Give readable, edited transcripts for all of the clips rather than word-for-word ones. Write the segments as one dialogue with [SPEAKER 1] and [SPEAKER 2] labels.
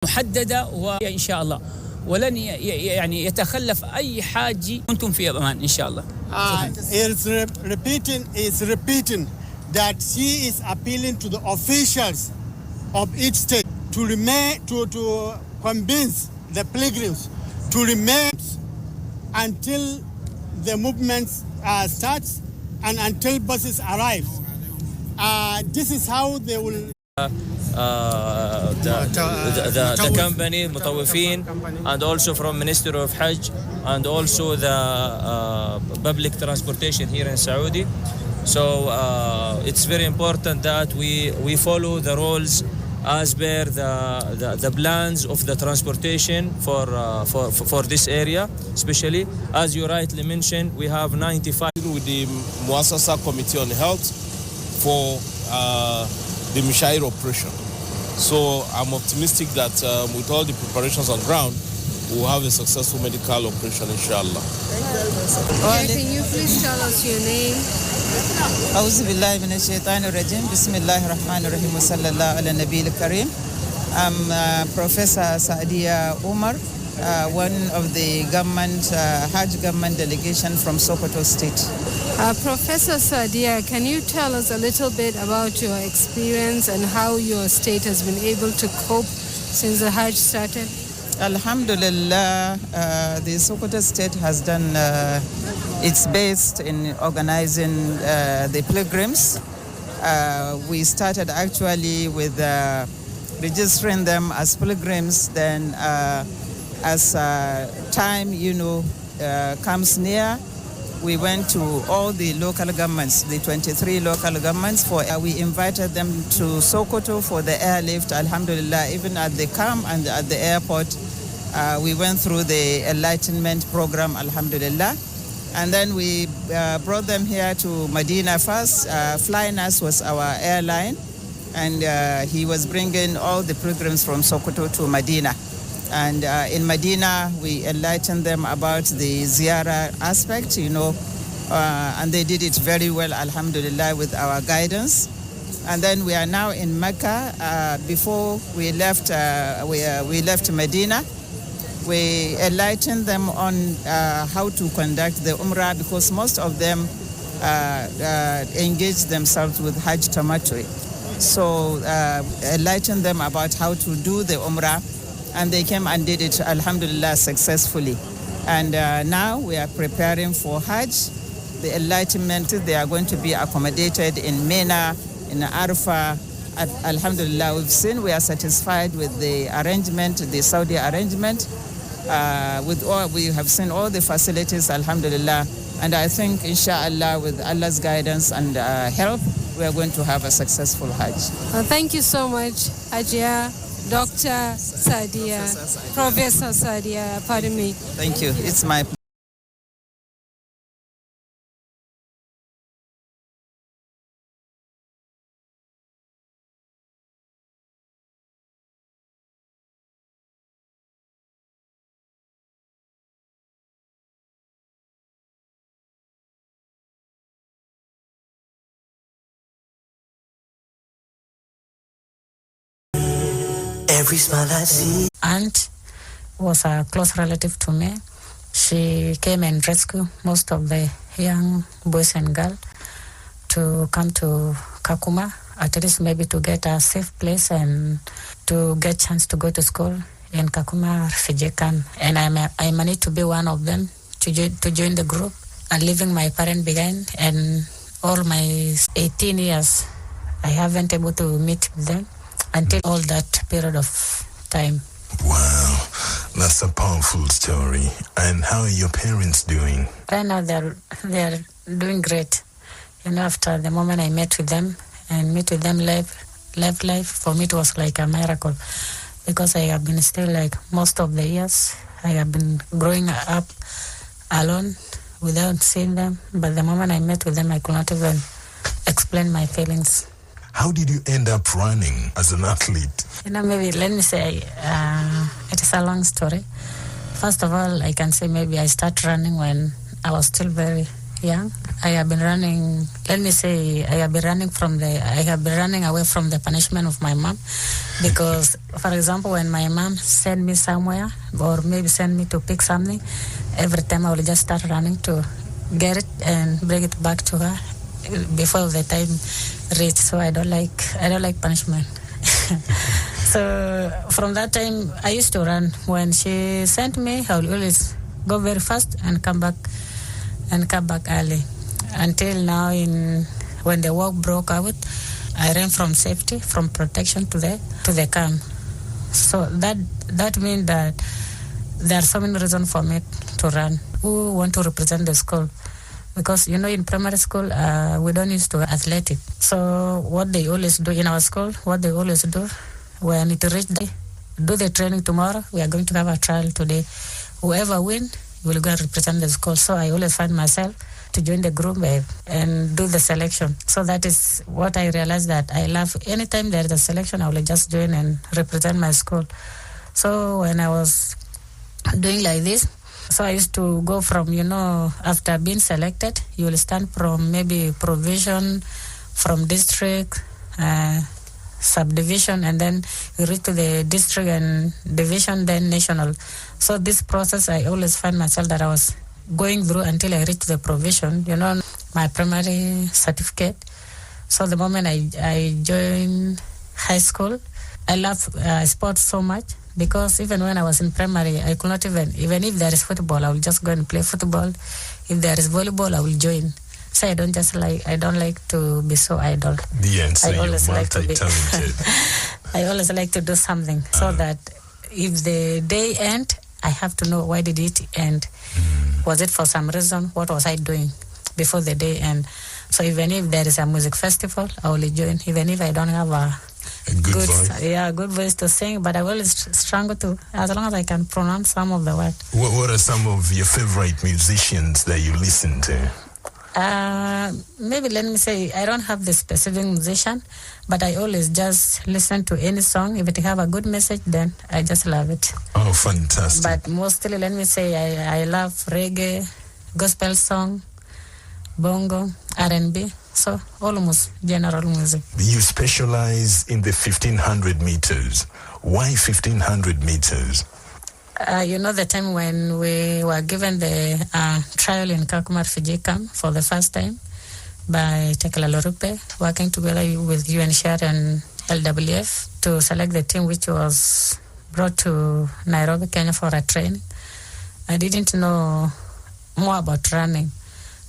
[SPEAKER 1] محددة وإن شاء الله ولن يعني يتخلف أي حاج كنتم في أمان إن شاء الله.
[SPEAKER 2] It's repeating that she is appealing to the officials of each state to remain to convince the pilgrims to remain until the movement starts and until buses arrive. This is how they will.
[SPEAKER 3] The company, Mutawifin, and also from Ministry of Hajj, and also the public transportation here in Saudi. So it's very important that we follow the rules as per the plans of the transportation for this area, especially as you rightly mentioned, we have 95
[SPEAKER 4] with the Muassasa Committee on Health for the Mishair operation. So I'm optimistic that with all the preparations on ground, we'll have a successful medical operation, inshallah.
[SPEAKER 5] Can you please tell us your name?
[SPEAKER 6] أعوذ بالله من الشيطان الرجيم بسم الله الرحمن الرحيم وصلى الله على النبي الكريم. I'm Professor Saadia Umar, one of the government, Hajj government delegation from Sokoto State.
[SPEAKER 5] Professor Saadia, can you tell us a little bit about your experience and how your state has been able to cope since the Hajj started?
[SPEAKER 6] Alhamdulillah, the Sokoto state has done its best in organizing the pilgrims. We started actually with registering them as pilgrims. Then as time, comes near, we went to all the local governments, the 23 local governments. We invited them to Sokoto for the airlift. Alhamdulillah, even at the camp and at the airport, we went through the enlightenment program, alhamdulillah. And then we brought them here to Medina first. Flynas was our airline, and he was bringing all the pilgrims from Sokoto to Medina. And in Medina, we enlightened them about the ziyarah aspect, and they did it very well, alhamdulillah, with our guidance. And then we are now in Mecca. Before we left, we left Medina. We enlightened them on how to conduct the Umrah, because most of them engage themselves with Hajj Tamattu. So enlightened them about how to do the Umrah, and they came and did it, alhamdulillah, successfully. And now we are preparing for Hajj. The enlightenment, they are going to be accommodated in Mina, in Arafah. Alhamdulillah, we are satisfied with the arrangement, the Saudi arrangement. We have seen all the facilities, alhamdulillah. And I think, inshallah, with Allah's guidance and help, we are going to have a successful Hajj.
[SPEAKER 5] Thank you so much, Ajia, Dr. Saadia, Professor Saadia, pardon me.
[SPEAKER 6] Thank you. It's my pleasure.
[SPEAKER 7] Every smile I see.
[SPEAKER 8] Aunt was a close relative to me. She came and rescued most of the young boys and girls to come to Kakuma, at least maybe to get a safe place and to get chance to go to school in Kakuma refugee camp. And I managed to be one of them to join the group. And leaving my parents behind, and all my 18 years, I haven't able to meet them until all that period of time.
[SPEAKER 7] Wow, that's a powerful story. And how are your parents doing?
[SPEAKER 8] Right now they're doing great. After the moment I met with them and meet with them live life, for me it was like a miracle, because I have been still like most of the years, I have been growing up alone without seeing them. But the moment I met with them, I could not even explain my feelings.
[SPEAKER 7] How did you end up running as an athlete?
[SPEAKER 8] Maybe let me say, it is a long story. First of all, I can say maybe I started running when I was still very young. I have been running, let me say, I have been running away from the punishment of my mom. Because, for example, when my mom sent me somewhere or maybe sent me to pick something, every time I will just start running to get it and bring it back to her before the time reached. So I don't like punishment. So from that time, I used to run. When she sent me, I will always go very fast and come back early. Until now, when the war broke out, I ran from safety, from protection to the camp. So that means that there are so many reasons for me to run. Who want to represent the school? Because, in primary school, we don't used to athletic. So what they always do in our school, when it reach do the training tomorrow, we are going to have a trial today. Whoever win will go and represent the school. So I always find myself to join the group and do the selection. So that is what I realized, that I love. Anytime there is a selection, I will just join and represent my school. So when I was doing like this, so I used to go from, after being selected, you will stand from maybe provision, from district, subdivision, and then you reach to the district and division, then national. So this process, I always find myself that I was going through until I reached the provision, my primary certificate. So the moment I joined high school, I love sports so much, because even when I was in primary, I could not even if there is football, I will just go and play football. If there is volleyball, I will join. So I don't like to be so idle.
[SPEAKER 7] Yeah, so
[SPEAKER 8] I always
[SPEAKER 7] you're
[SPEAKER 8] like to be
[SPEAKER 7] multi-talented.
[SPEAKER 8] I always like to do something so that if the day end, I have to know why did it end. Was it for some reason? What was I doing before the day end? So even if there is a music festival, I will join. Even if I don't have a
[SPEAKER 7] good voice.
[SPEAKER 8] Yeah, good voice to sing, but I will struggle to, as long as I can pronounce some of the words.
[SPEAKER 7] What are some of your favorite musicians that you listen to?
[SPEAKER 8] Maybe let me say, I don't have the specific musician, but I always just listen to any song. If it have a good message, then I just love it.
[SPEAKER 7] Oh, fantastic.
[SPEAKER 8] But mostly, let me say, I love reggae, gospel song, bongo, R&B, so almost general music.
[SPEAKER 7] You specialize in the 1500 meters. Why 1500 meters?
[SPEAKER 8] The time when we were given the trial in Kakuma refugee camp for the first time by Tekla Lorupe, working together with UNHCR and LWF to select the team which was brought to Nairobi, Kenya for a training. I didn't know more about running,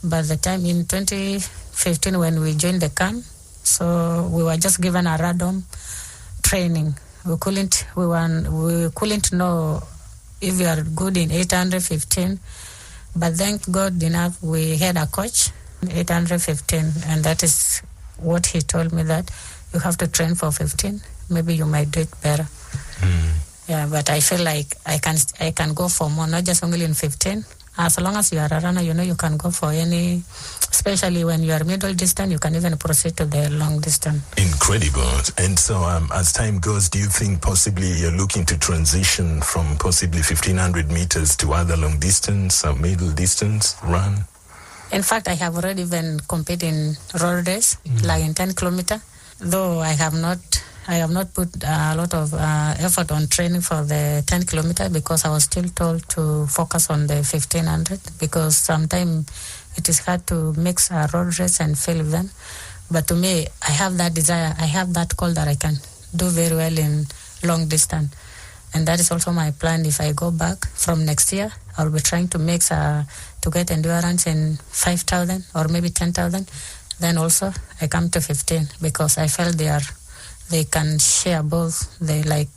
[SPEAKER 8] but the time in 2015 when we joined the camp, so we were just given a random training. We couldn't know if we are good in 815, but thank God enough we had a coach 815, and that is what he told me, that you have to train for 15, maybe you might do it better. Yeah, but I feel like I can go for more, not just only in 15. As long as you are a runner, you can go for any, especially when you are middle distance, you can even proceed to the long distance.
[SPEAKER 7] Incredible. And so as time goes, do you think possibly you're looking to transition from possibly 1500 meters to other long distance or middle distance run?
[SPEAKER 8] In fact, I have already been competing in road race, like in 10 kilometers, though I have not put a lot of effort on training for the 10 kilometers because I was still told to focus on the 1500, because sometimes it is hard to mix a road race and field event. But to me, I have that desire, I have that call that I can do very well in long distance. And that is also my plan. If I go back from next year, I'll be trying to mix to get endurance in 5,000 or maybe 10,000. Then also I come to 15 because I felt they can share both. They like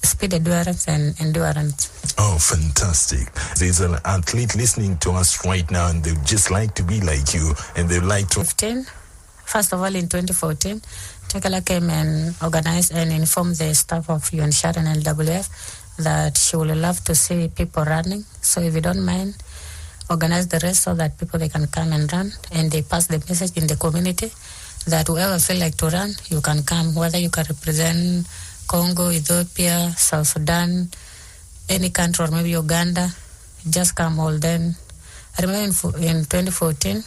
[SPEAKER 8] speed endurance and endurance.
[SPEAKER 7] Oh, fantastic. There's an athlete listening to us right now and they just like to be like you and they like to...
[SPEAKER 8] 15. First of all, in 2014, Tekla came and organized and informed the staff of UNHCR and LWF that she would love to see people running. So if you don't mind, organize the rest so that people, they can come and run. And they pass the message in the community that whoever feel like to run, you can come, whether you can represent Congo, Ethiopia, South Sudan, any country, or maybe Uganda, just come all then I remember in 2014,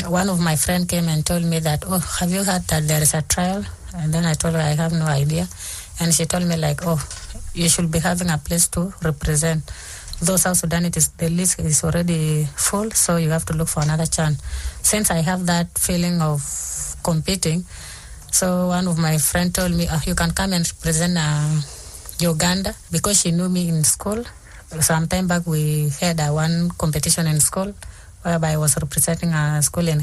[SPEAKER 8] one of my friends came and told me that, oh, have you heard that there is a trial? And then I told her I have no idea. And she told me like, oh, you should be having a place to represent. Though South Sudan, the list is already full, so you have to look for another chance. Since I have that feeling of competing, so one of my friends told me, you can come and represent Uganda, because she knew me in school. Some time back, we had one competition in school whereby I was representing a school in